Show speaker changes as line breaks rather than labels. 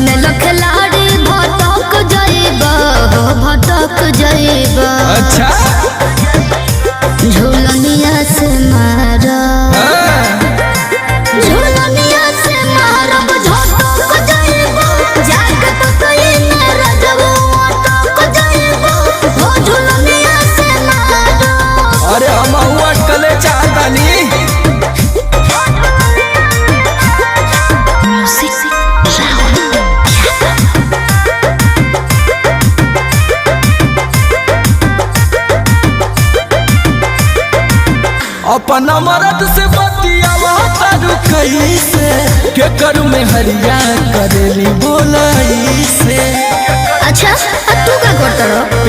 बने लखलाड़ी भटक जाइबा हो भटक जाइबा।
अच्छा
झूलनिया से मारा झूलनिया से मारा झटक जाइबा जाके तो कई न रजबो अटक जाइबा हो झूलनिया से मारा।
अरे हम हुआ कले चाहतानी अपना मरद से बतियावा तारू कैसे के करू में हरिया करेली बोलाई से।
अच्छा तू का करत रहो?